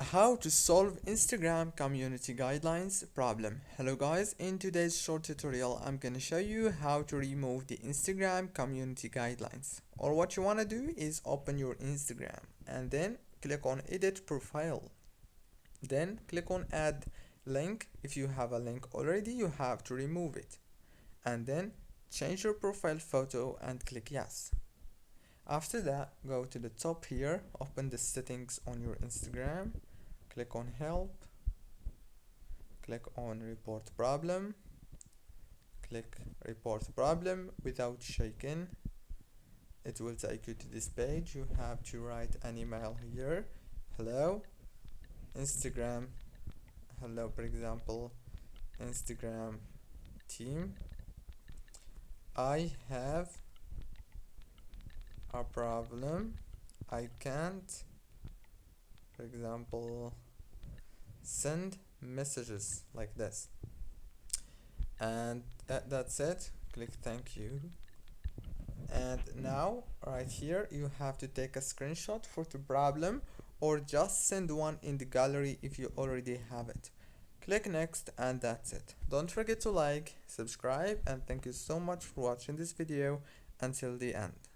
How to solve Instagram community guidelines problem. Hello guys, in today's short tutorial I'm gonna show you how to remove the Instagram community guidelines. Or what you wanna do is open your Instagram and then click on edit profile. Then click on add link. If you have a link already, you have to remove it. And then change your profile photo and click yes. After that, go to the top here, open the settings on your Instagram, click on help, click on report problem, click report problem without shaking. It will take you to this page. You have to write an email here. Hello Instagram, hello, for example, Instagram team, I have a problem. I can't, for example, send messages like this. And that's it. Click thank you. And now right here you have to take a screenshot for the problem or just send one in the gallery if you already have it. Click next and that's it. Don't forget to like, subscribe, and thank you so much for watching this video until the end.